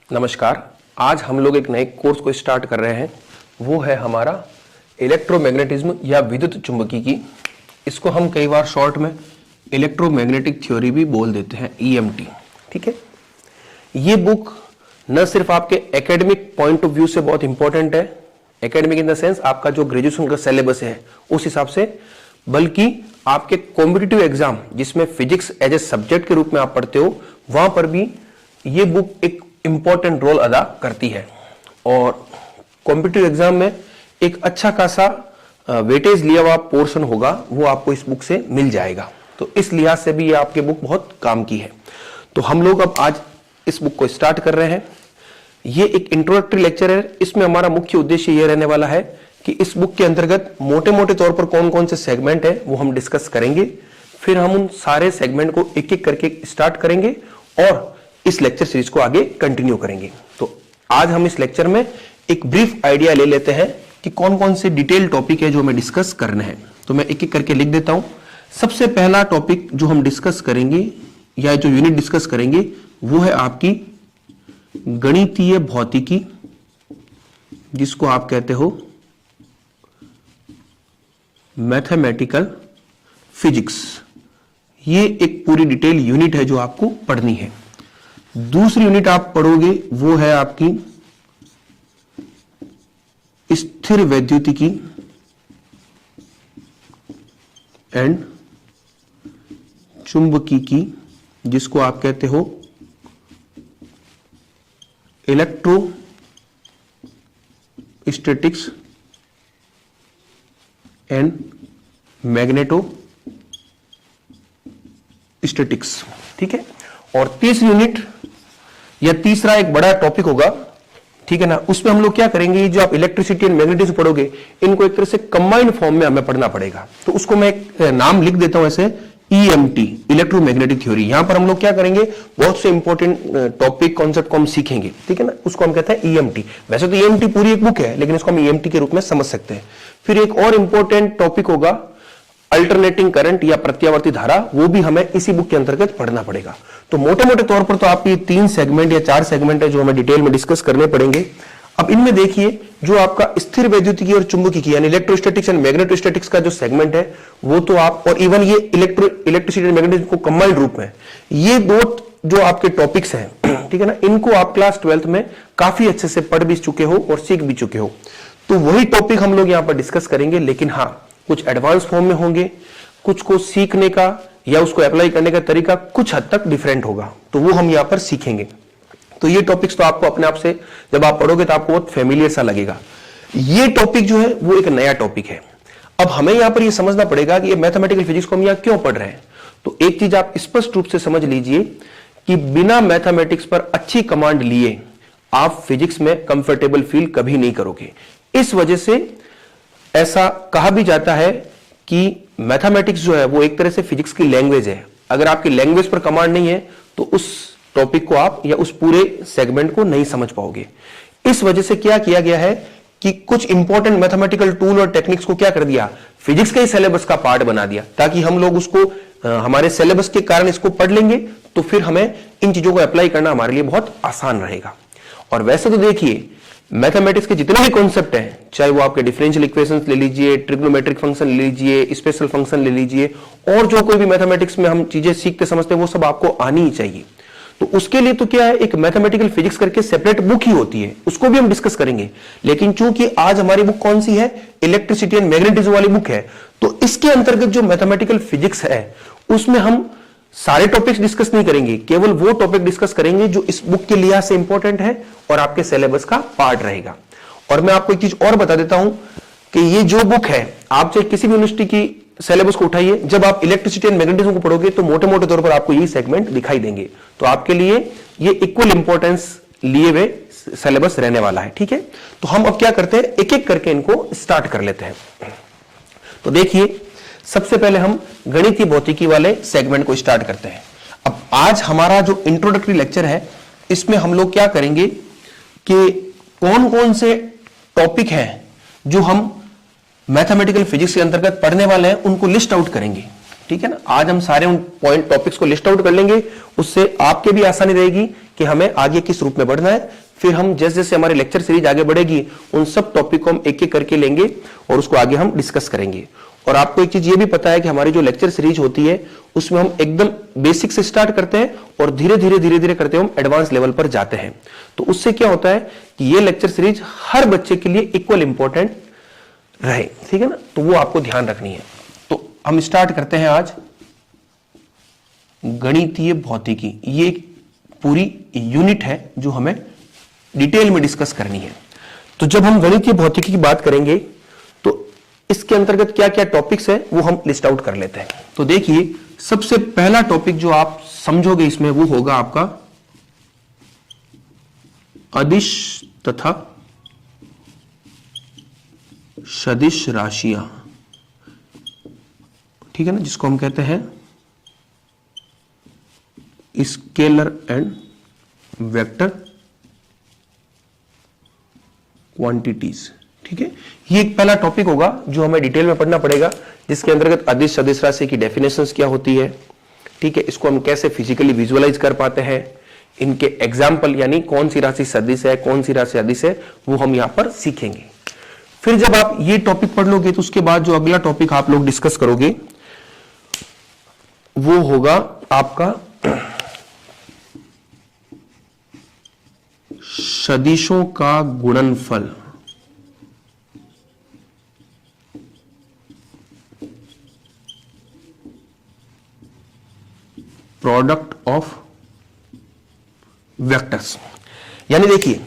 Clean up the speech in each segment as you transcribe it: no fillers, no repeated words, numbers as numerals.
नमस्कार। आज हम लोग एक नए कोर्स को स्टार्ट कर रहे हैं, वो है हमारा इलेक्ट्रोमैग्नेटिज्म या विद्युत चुंबकीय। इसको हम कई बार शॉर्ट में इलेक्ट्रोमैग्नेटिक थ्योरी भी बोल देते हैं, EMT। ठीक है, ये बुक न सिर्फ आपके एकेडमिक पॉइंट ऑफ व्यू से बहुत इंपॉर्टेंट है, एकेडमिक इन द सेंस आपका जो ग्रेजुएशन का सिलेबस है उस हिसाब से, बल्कि आपके कॉम्पिटिटिव एग्जाम जिसमें फिजिक्स एज ए सब्जेक्ट के रूप में आप पढ़ते हो, वहां पर भी ये बुक एक इंपॉर्टेंट रोल अदा करती है। और कॉम्पिटिटिव एग्जाम में एक अच्छा खासा वेटेज लिया हुआ पोर्शन होगा, वो आपको इस बुक से मिल जाएगा। तो इस लिहाज से भी ये आपके बुक बहुत काम की है। तो हम लोग अब आज इस बुक को स्टार्ट कर रहे हैं। ये एक इंट्रोडक्टरी लेक्चर है। इसमें हमारा मुख्य उद्देश्य ये रहने वाला है कि इस बुक के अंतर्गत मोटे मोटे तौर पर कौन कौन से सेगमेंट है वो हम डिस्कस करेंगे। फिर हम उन सारे सेगमेंट को एक एक करके स्टार्ट करेंगे और इस लेक्चर सीरीज को आगे कंटिन्यू करेंगे। तो आज हम इस लेक्चर में एक ब्रीफ आइडिया ले लेते हैं कि कौन कौन से डिटेल टॉपिक है जो हमें डिस्कस करने हैं। तो मैं एक एक करके लिख देता हूं। सबसे पहला टॉपिक जो हम डिस्कस करेंगे या जो यूनिट डिस्कस करेंगे वो है आपकी गणितीय भौतिकी, जिसको आप कहते हो मैथमेटिकल फिजिक्स। ये एक पूरी डिटेल यूनिट है जो आपको पढ़नी है। दूसरी यूनिट आप पढ़ोगे वो है आपकी स्थिर वैद्युतिकी एंड चुंबकीय, जिसको आप कहते हो इलेक्ट्रोस्टैटिक्स एंड मैग्नेटोस्टैटिक्स। ठीक है। और तीसरी यूनिट या तीसरा एक बड़ा टॉपिक होगा, ठीक है ना, उसमें हम लोग क्या करेंगे, जो आप इलेक्ट्रिसिटी एंड मैग्नेटिज्म पढ़ोगे इनको एक तरह से कंबाइंड फॉर्म में हमें पढ़ना पड़ेगा। तो उसको मैं एक नाम लिख देता हूं ऐसे, EMT, इलेक्ट्रोमैग्नेटिक थ्योरी। यहां पर हम लोग क्या करेंगे, बहुत से इंपॉर्टेंट टॉपिक कॉन्सेप्ट को हम सीखेंगे, ठीक है ना, उसको हम कहते हैं EMT। वैसे तो EMT पूरी एक बुक है, लेकिन इसको हम EMT के रूप में समझ सकते हैं। फिर एक और इंपॉर्टेंट टॉपिक होगा अल्टरनेटिंग करंट या प्रत्यावर्ती धारा, वो भी हमें इसी बुक के अंतर्गत पढ़ना पड़ेगा। तो मोटे मोटे तौर पर तो आपके 3 सेगमेंट या 4 सेगमेंट है जो हमें डिटेल में डिस्कस करने पड़ेंगे। अब इनमें देखिए, जो आपका स्थिर वैद्युतिकी और चुंबकीय यानी इलेक्ट्रोस्टैटिक्स एंड मैग्नेटोस्टैटिक्स का जो सेगमेंट है वो तो आप, और इवन ये इलेक्ट्रिसिटी एंड मैग्नेटिज्म को कंबाइंड रूप में, ये दो जो आपके टॉपिक्स हैं, ठीक है ना, इनको आप क्लास 12th में काफी अच्छे से पढ़ भी चुके हो और सीख भी चुके हो। तो वही टॉपिक हम लोग यहां पर डिस्कस करेंगे, लेकिन हाँ कुछ एडवांस फॉर्म में होंगे, कुछ को सीखने का या उसको अप्लाई करने का तरीका कुछ हद तक डिफरेंट होगा, तो वो हम यहां पर सीखेंगे। तो ये टॉपिक्स तो आपको अपने आप से जब आप पढ़ोगे तो आपको बहुत फेमिलियर सा लगेगा। ये टॉपिक जो है वो एक नया टॉपिक है। अब हमें यहां पर ये समझना पड़ेगा कि ये मैथमेटिकल फिजिक्स को हम यहां क्यों पढ़ रहे हैं। तो एक चीज आप स्पष्ट रूप से समझ लीजिए कि बिना मैथमेटिक्स पर अच्छी कमांड लिए आप फिजिक्स में कंफर्टेबल फील कभी नहीं करोगे। इस वजह से ऐसा कहा भी जाता है कि मैथमेटिक्स जो है वो एक तरह से फिजिक्स की लैंग्वेज है। अगर आपकी लैंग्वेज पर कमांड नहीं है तो उस टॉपिक को आप या उस पूरे सेगमेंट को नहीं समझ पाओगे। इस वजह से क्या किया गया है कि कुछ इंपॉर्टेंट मैथमेटिकल टूल और टेक्निक्स को क्या कर दिया, फिजिक्स के सिलेबस का पार्ट बना दिया, ताकि हम लोग उसको हमारे सिलेबस के कारण इसको पढ़ लेंगे तो फिर हमें इन चीजों को अप्लाई करना हमारे लिए बहुत आसान रहेगा। और वैसे तो देखिए, मैथमेटिक्स के जितने भी कॉन्सेप्ट हैं, चाहे वो आपके डिफरेंशियल इक्वेशंस ले लीजिए, ट्रिग्नोमेट्रिक फंक्शन ले लीजिए, स्पेशल फंक्शन ले लीजिए, और जो कोई भी मैथमेटिक्स में हम चीजें सीखते समझते हैं वो सब आपको आनी ही चाहिए। तो उसके लिए तो क्या है, एक मैथमेटिकल फिजिक्स करके सेपरेट बुक ही होती है, उसको भी हम डिस्कस करेंगे। लेकिन चूंकि आज हमारी बुक कौन सी है, इलेक्ट्रिसिटी एंड मैग्नेटिज्म वाली बुक है, तो इसके अंतर्गत जो मैथमेटिकल फिजिक्स है उसमें हम सारे टॉपिक्स डिस्कस नहीं करेंगे, केवल वो टॉपिक डिस्कस करेंगे जो इस बुक के लिहाज से इंपॉर्टेंट है और आपके सिलेबस का पार्ट रहेगा। और मैं आपको एक चीज और बता देता हूं कि ये जो बुक है, आप चाहे किसी भी यूनिवर्सिटी की सिलेबस को उठाइए, जब आप इलेक्ट्रिसिटी एंड मैग्नेटिज्म को पढ़ोगे तो मोटे मोटे तौर पर आपको यही सेगमेंट दिखाई देंगे। तो आपके लिए ये इक्वल इंपॉर्टेंस लिए हुए सिलेबस रहने वाला है, ठीक है। तो हम अब क्या करते हैं, एक एक करके इनको स्टार्ट कर लेते हैं। तो देखिए, सबसे पहले हम गणितीय भौतिकी वाले सेगमेंट को स्टार्ट करते हैं। अब आज हमारा जो इंट्रोडक्टरी लेक्चर है, इसमें हम लोग क्या करेंगे कि कौन कौन से टॉपिक हैं जो हम मैथमेटिकल फिजिक्स के अंतर्गत पढ़ने वाले हैं उनको लिस्ट आउट करेंगे, ठीक है ना। आज हम सारे उन पॉइंट टॉपिक्स को लिस्ट आउट कर लेंगे, उससे आपके भी आसानी रहेगी कि हमें आगे किस रूप में बढ़ना है। फिर हम जैसे जैसे हमारी लेक्चर सीरीज आगे बढ़ेगी उन सब टॉपिक को हम एक एक करके लेंगे और उसको आगे हम डिस्कस करेंगे। और आपको एक चीज ये भी पता है कि हमारी जो लेक्चर सीरीज होती है उसमें हम एकदम बेसिक से स्टार्ट करते हैं और धीरे धीरे करते हम एडवांस लेवल पर जाते हैं। तो उससे क्या होता है कि ये लेक्चर सीरीज हर बच्चे के लिए इक्वल इंपॉर्टेंट रहे, ठीक है ना। तो वो आपको ध्यान रखनी है। तो हम स्टार्ट करते हैं आज गणितीय भौतिकी। ये पूरी यूनिट है जो हमें डिटेल में डिस्कस करनी है। तो जब हम गणितीय भौतिकी की बात करेंगे तो इसके अंतर्गत क्या क्या टॉपिक्स है वो हम लिस्ट आउट कर लेते हैं। तो देखिए, सबसे पहला टॉपिक जो आप समझोगे इसमें वो होगा आपका अदिश तथा सदिश राशियां, ठीक है ना, जिसको हम कहते हैं स्केलर एंड वेक्टर क्वांटिटीज, ठीक है। ये एक पहला टॉपिक होगा जो हमें डिटेल में पढ़ना पड़ेगा, जिसके अंतर्गत अदिश सदिश राशि की डेफिनेशंस क्या होती है, ठीक है, इसको हम कैसे फिजिकली विजुअलाइज कर पाते हैं, इनके एग्जाम्पल यानी कौन सी राशि सदिश है कौन सी राशि अदिश है वो हम यहां पर सीखेंगे। फिर जब आप ये टॉपिक पढ़ लोगे तो उसके बाद जो अगला टॉपिक आप लोग डिस्कस करोगे वो होगा आपका सदिशों का गुणनफल, प्रोडक्ट ऑफ वेक्टर्स। यानी देखिए,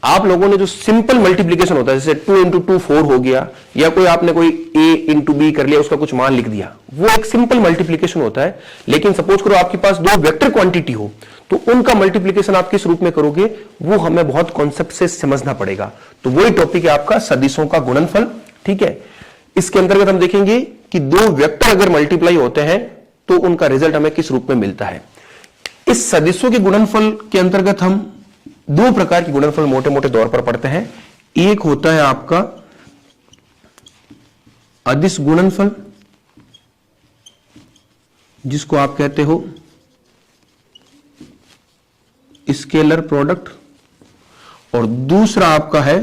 आप लोगों ने जो सिंपल मल्टीप्लिकेशन होता है जैसे 2 इंटू 2 4 हो गया, या कोई आपने कोई a इंटू बी कर लिया उसका कुछ मान लिख दिया, वो एक सिंपल मल्टीप्लिकेशन होता है। लेकिन सपोज करो आपके पास दो वेक्टर क्वांटिटी हो तो उनका मल्टीप्लिकेशन आप किस रूप में करोगे वो हमें बहुत कॉन्सेप्ट से समझना पड़ेगा। तो वही टॉपिक है आपका सदिशों का गुणनफल, ठीक है। इसके अंतर्गत हम देखेंगे कि दो वेक्टर अगर मल्टीप्लाई होते हैं तो उनका रिजल्ट हमें किस रूप में मिलता है। इस सदिशों के गुणनफल के अंतर्गत हम दो प्रकार के गुणनफल मोटे मोटे तौर पर पढ़ते हैं। एक होता है आपका अदिश गुणनफल, जिसको आप कहते हो स्केलर प्रोडक्ट, और दूसरा आपका है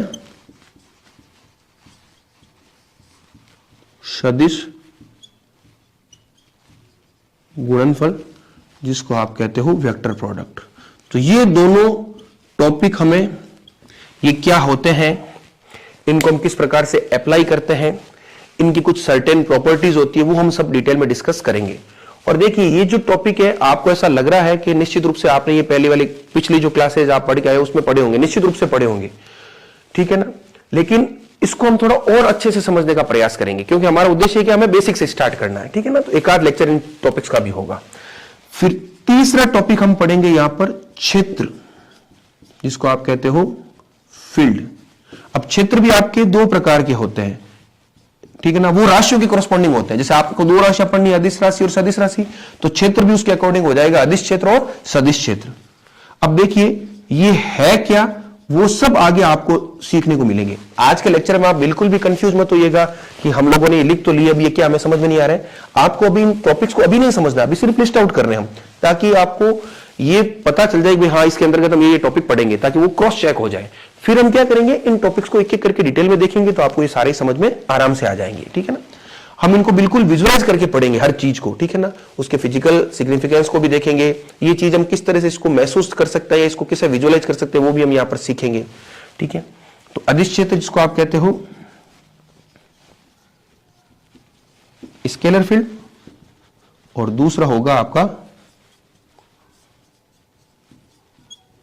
सदिश गुणनफल, जिसको आप कहते हो वेक्टर प्रोडक्ट। तो ये दोनों टॉपिक हमें, ये क्या होते हैं, इनको हम किस प्रकार से अप्लाई करते हैं, इनकी कुछ सर्टेन प्रॉपर्टीज होती है, वो हम सब डिटेल में डिस्कस करेंगे। और देखिए, ये जो टॉपिक है आपको ऐसा लग रहा है कि निश्चित रूप से आपने ये पहले वाली पिछली जो क्लासेज आप पढ़ के आए उसमें पढ़े होंगे, निश्चित रूप से पढ़े होंगे, ठीक है ना। लेकिन इसको हम थोड़ा और अच्छे से समझने का प्रयास करेंगे, क्योंकि हमारा उद्देश्य है कि हमें बेसिक से स्टार्ट करना है, ठीक है ना। तो एक आध लेक्चर इन टॉपिक्स का भी होगा। फिर तीसरा टॉपिक हम पढ़ेंगे यहां पर क्षेत्र, जिसको आप कहते हो फील्ड। अब क्षेत्र भी आपके दो प्रकार के होते हैं, ठीक है ना, वो राशियों के कॉरस्पॉन्डिंग होते हैं। जैसे आपको दो राशियां पढ़नी है, अदिश राशि और सदिश राशि, तो क्षेत्र भी उसके अकॉर्डिंग हो जाएगा, अदिश क्षेत्र और सदिश क्षेत्र। अब देखिए ये है क्या, वो सब आगे आपको सीखने को मिलेंगे। आज के लेक्चर में आप बिल्कुल भी कंफ्यूज मत होइएगा कि हम लोगों ने ये लिख तो लिया, अब ये क्या हमें समझ में नहीं आ रहा है। आपको अभी इन टॉपिक्स को अभी नहीं समझना, अभी सिर्फ लिस्ट आउट कर रहे हैं हम, ताकि आपको ये पता चल जाए कि हाँ इसके अंतर्गत हम ये टॉपिक पढ़ेंगे, ताकि वो क्रॉस चेक हो जाए। फिर हम क्या करेंगे, इन टॉपिक्स को एक एक करके डिटेल में देखेंगे तो आपको ये सारे समझ में आराम से आ जाएंगे, ठीक है ना। हम इनको बिल्कुल विजुअलाइज करके पढ़ेंगे हर चीज को, ठीक है ना। उसके फिजिकल सिग्निफिकेंस को भी देखेंगे, ये चीज हम किस तरह से इसको महसूस कर सकते हैं, इसको कैसे विजुअलाइज कर सकते हैं, वो भी हम यहां पर सीखेंगे, ठीक है। तो अदिश क्षेत्र जिसको आप कहते हो स्केलर फील्ड, और दूसरा होगा आपका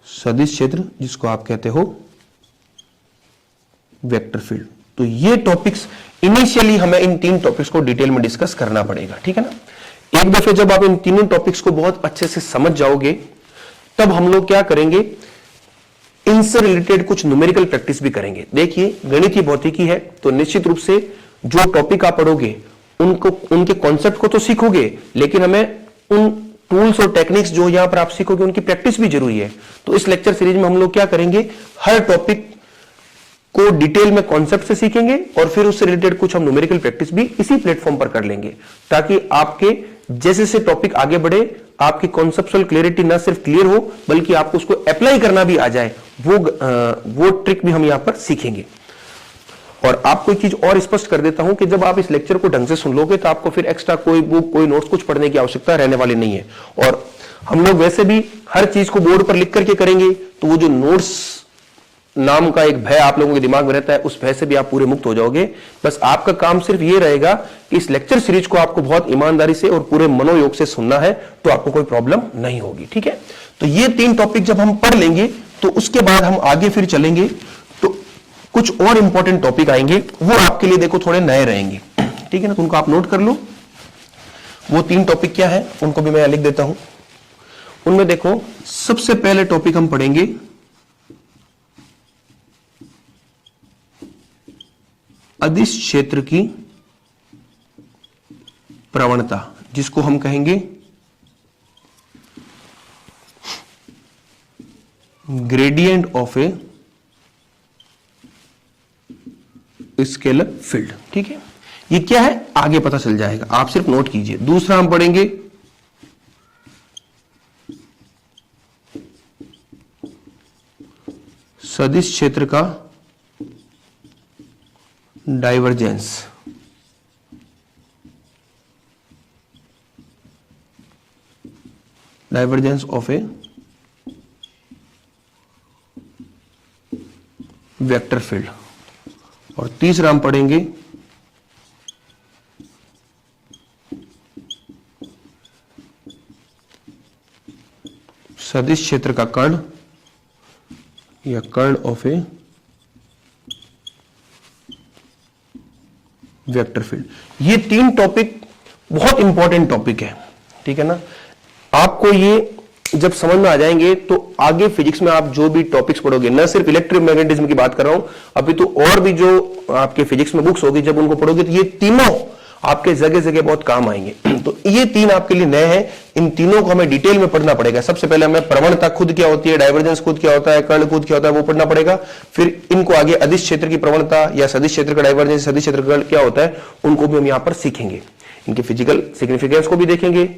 सदिश क्षेत्र जिसको आप कहते हो वेक्टर फील्ड। तो ये टॉपिक्स इनिशियली हमें इन तीन टॉपिक्स को डिटेल में डिस्कस करना पड़ेगा, ठीक है ना। एक दफे जब आप इन तीनों टॉपिक्स को बहुत अच्छे से समझ जाओगे तब हम लोग क्या करेंगे, इनसे रिलेटेड कुछ न्यूमेरिकल प्रैक्टिस भी करेंगे। देखिए, गणितीय भौतिकी है तो निश्चित रूप से जो टॉपिक आप पढ़ोगे उनको, उनके कॉन्सेप्ट को तो सीखोगे, लेकिन हमें उन टूल्स और टेक्निक्स जो यहां पर आप सीखोगे उनकी प्रैक्टिस भी जरूरी है। तो इस लेक्चर सीरीज में हम लोग क्या करेंगे, हर टॉपिक को डिटेल में कॉन्सेप्ट से सीखेंगे और फिर उससे रिलेटेड कुछ हम न्यूमेरिकल प्रैक्टिस भी इसी प्लेटफॉर्म पर कर लेंगे, ताकि आपके जैसे जैसे टॉपिक आगे बढ़े आपकी कॉन्सेप्चुअल क्लियरिटी ना सिर्फ क्लियर हो बल्कि आपको उसको अप्लाई करना भी आ जाए, वो ट्रिक भी हम यहां पर सीखेंगे। और आपको एक चीज और स्पष्ट कर देता हूं कि जब आप इस लेक्चर को ढंग से सुन लोगे तो आपको फिर एक्स्ट्रा कोई बुक कोई नोट्स कुछ पढ़ने की आवश्यकता रहने वाली नहीं है। और हम लोग वैसे भी हर चीज को बोर्ड पर लिख करके करेंगे, तो वो जो नोट्स नाम का एक भय आप लोगों के दिमाग में रहता है, उस भय से भी आप पूरे मुक्त हो जाओगे। बस आपका काम सिर्फ ये रहेगा कि इस लेक्चर सीरीज को आपको बहुत ईमानदारी से और पूरे मनोयोग से सुनना है, तो आपको कोई प्रॉब्लम नहीं होगी। ठीक है, तो ये 3 टॉपिक जब हम पढ़ लेंगे तो उसके बाद हम आगे फिर चलेंगे, तो कुछ और इंपॉर्टेंट टॉपिक आएंगे, वो आपके लिए देखो थोड़े नए रहेंगे। ठीक है ना, तो उनको आप नोट कर लो। वो 3 टॉपिक क्या है उनको भी मैं लिख देता हूं। उनमें देखो सबसे पहले टॉपिक हम पढ़ेंगे अदिश क्षेत्र की प्रवणता, जिसको हम कहेंगे gradient of a scalar field. ठीक है, ये क्या है आगे पता चल जाएगा, आप सिर्फ नोट कीजिए। दूसरा हम पढ़ेंगे सदिश क्षेत्र का divergence. Divergence of A vector field. और तीसरा हम पढ़ेंगे सदिश क्षेत्र का कर्ण या कर्ण ऑफ ए वेक्टर फील्ड। ये 3 टॉपिक बहुत इंपॉर्टेंट टॉपिक है। ठीक है ना, आपको ये जब समझ में आ जाएंगे तो आगे फिजिक्स में आप जो भी टॉपिक्स पढ़ोगे, न सिर्फ इलेक्ट्रोमैग्नेटिज्म की बात कर रहा हूं अभी, तो और भी जो आपके फिजिक्स में बुक्स होगी जब उनको पढ़ोगे तो ये तीनों आपके जगह जगह बहुत काम आएंगे। तो ये 3 आपके लिए नए हैं, इन तीनों को हमें डिटेल में पढ़ना पड़ेगा। सबसे पहले हमें प्रवणता खुद क्या होती है, डाइवर्जेंस खुद क्या होता है, कर्ण खुद क्या होता है, वो पढ़ना पड़ेगा। फिर इनको आगे अदिश क्षेत्र की प्रवणता या सदिश क्षेत्र का डाइवर्जेंस, सदिश क्षेत्र का कर्ण क्या होता है, उनको भी हम यहां पर सीखेंगे। इनके फिजिकल सिग्निफिकेंस को भी देखेंगे,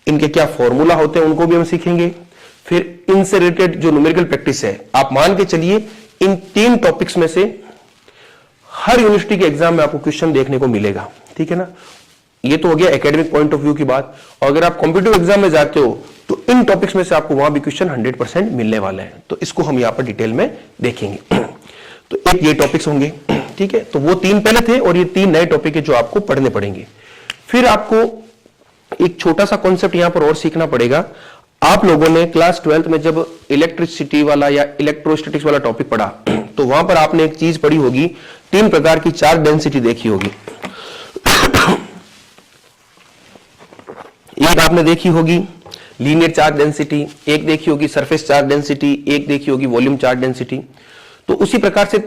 इनके क्या फॉर्मूला होते हैं उनको भी हम सीखेंगे। फिर इनसे रिलेटेड जो न्यूमेरिकल प्रैक्टिस है, आप मान के चलिए इन 3 टॉपिक्स में से हर यूनिवर्सिटी के एग्जाम में आपको क्वेश्चन देखने को मिलेगा। ठीक है ना, ये तो हो गया एकेडमिक पॉइंट ऑफ व्यू की बात। और अगर आप कॉम्पिटिटिव एग्जाम में जाते हो तो इन टॉपिक्स में से आपको वहां भी क्वेश्चन 100% मिलने वाले हैं, तो इसको हम यहां पर डिटेल में देखेंगे। तो एक ये टॉपिक्स होंगे। ठीक है, तो वो 3 पहले थे और ये 3 नए टॉपिक है जो आपको पढ़ने पड़ेंगे। फिर आपको एक छोटा सा कॉन्सेप्ट यहां पर और सीखना पड़ेगा। आप लोगों ने क्लास 12th में जब इलेक्ट्रिसिटी वाला या इलेक्ट्रोस्टैटिक्स वाला टॉपिक पढ़ा तो वहां पर आपने एक चीज पढ़ी होगी, 3 प्रकार की चार्ज डेंसिटी देखी होगी। एक आपने देखी होगी लीनियर चार्ज डेंसिटी, एक देखी होगी सरफेस चार्ज डेंसिटी, एक देखी होगी वॉल्यूम चार्ज डेंसिटी। तो उसी प्रकार से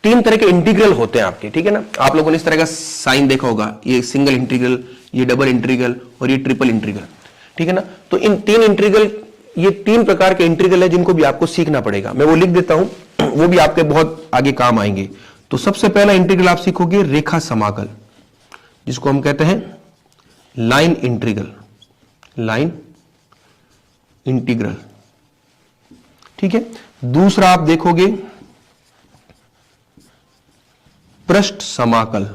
3 तरह के इंटीग्रल होते हैं आपके। ठीक है ना, आप लोगों ने इस तरह का साइन देखा होगा, ये सिंगल इंटीग्रल, ये डबल इंटीग्रल और ये ट्रिपल इंटीग्रल। ठीक है ना, तो इन 3 इंटीग्रल, ये 3 प्रकार के इंटीग्रल है जिनको भी आपको सीखना पड़ेगा। मैं वो लिख देता हूं, वो भी आपके बहुत आगे काम आएंगे। तो सबसे पहला इंटीग्रल आप सीखोगे रेखा समाकल, जिसको हम कहते हैं लाइन इंटीग्रल। Line integral. ठीक है, दूसरा आप देखोगे पृष्ठ समाकल,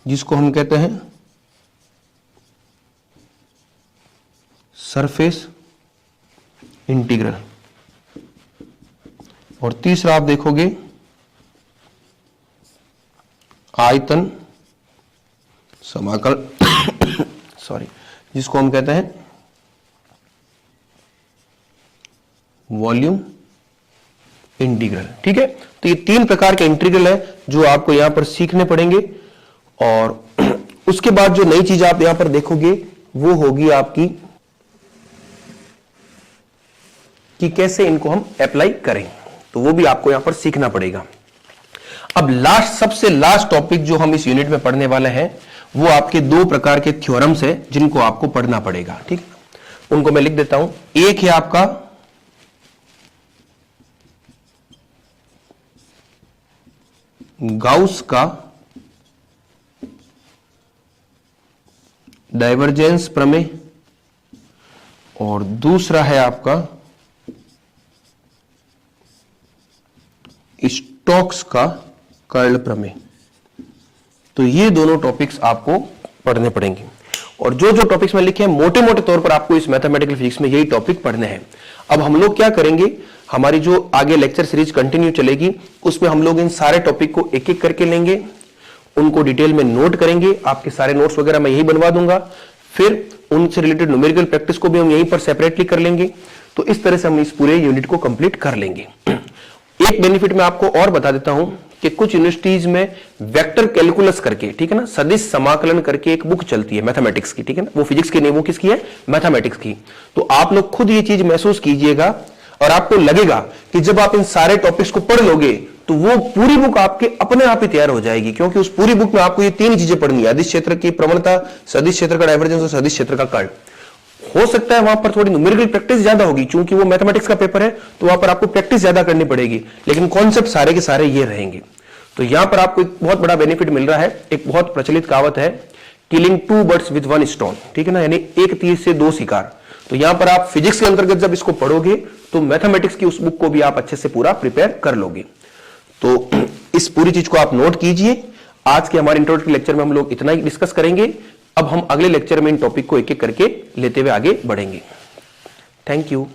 जिसको हम कहते हैं सरफेस इंटीग्रल। और तीसरा आप देखोगे आयतन समाकल सॉरी, जिसको हम कहते हैं वॉल्यूम इंटीग्रल। ठीक है, तो ये 3 प्रकार के इंटीग्रल है जो आपको यहां पर सीखने पड़ेंगे। और उसके बाद जो नई चीज आप यहां पर देखोगे वो होगी आपकी कि कैसे इनको हम अप्लाई करें, तो वो भी आपको यहां पर सीखना पड़ेगा। अब सबसे लास्ट टॉपिक जो हम इस यूनिट में पढ़ने वाले हैं वो आपके 2 प्रकार के थ्योरम्स है जिनको आपको पढ़ना पड़ेगा। ठीक, उनको मैं लिख देता हूं। एक है आपका गाउस का डाइवर्जेंस प्रमेय और दूसरा है आपका स्टोक्स का कर्ल प्रमेय। तो ये दोनों टॉपिक्स आपको पढ़ने पड़ेंगे और जो जो टॉपिक्स में लिखे हैं मोटे मोटे तौर पर आपको इस मैथमेटिकल फिजिक्स में यही टॉपिक पढ़ने हैं। अब हम लोग क्या करेंगे, हमारी जो आगे लेक्चर सीरीज कंटिन्यू चलेगी उसमें हम लोग इन सारे टॉपिक को एक एक करके लेंगे, उनको डिटेल में नोट करेंगे। आपके सारे नोट्स वगैरह मैं यही बनवा दूंगा, फिर उनसे रिलेटेड न्यूमेरिकल प्रैक्टिस को भी हम यहीं पर सेपरेटली कर लेंगे। तो इस तरह से हम इस पूरे यूनिट को कंप्लीट कर लेंगे। एक बेनिफिट मैं आपको और बता देता हूं कि कुछ यूनिवर्सिटीज में वेक्टर कैलकुलस करके, ठीक है ना, सदिश समाकलन करके एक बुक चलती है मैथमेटिक्स की, ठीक है ना, वो फिजिक्स की नहीं, वो किसकी है, मैथमेटिक्स की। तो आप लोग खुद ये चीज महसूस कीजिएगा और आपको लगेगा कि जब आप इन सारे टॉपिक्स को पढ़ लोगे तो वो पूरी बुक आपके अपने आप ही तैयार हो जाएगी, क्योंकि उस पूरी बुक में आपको ये तीन चीजें पढ़नी है, अदिश क्षेत्र की प्रवणता, सदिश क्षेत्र का डाइवर्जेंस और सदिश क्षेत्र का कर्ल। हो सकता है वहां पर थोड़ी न्यूमेरिकल प्रैक्टिस ज्यादा होगी, क्योंकि वो मैथमेटिक्स का पेपर है, तो वहां पर आपको प्रैक्टिस ज्यादा करनी पड़ेगी, लेकिन कॉन्सेप्ट सारे के सारे ये रहेंगे। तो यहां पर आपको एक बहुत बड़ा बेनिफिट मिल रहा है। एक बहुत प्रचलित कहावत है, किलिंग 2 बर्ड्स विद 1 स्टोन, ठीक है ना, यानी एक तीर से 2 शिकार। तो यहां पर आप फिजिक्स के अंतर्गत जब इसको पढ़ोगे तो मैथमेटिक्स की उस बुक को भी आप अच्छे से पूरा प्रिपेयर कर लोगे। तो इस पूरी चीज को आप नोट कीजिए। आज के हमारे इंट्रोडक्टरी लेक्चर में हम लोग इतना ही डिस्कस करेंगे। अब हम अगले लेक्चर में इन टॉपिक को एक एक करके लेते हुए आगे बढ़ेंगे। Thank you.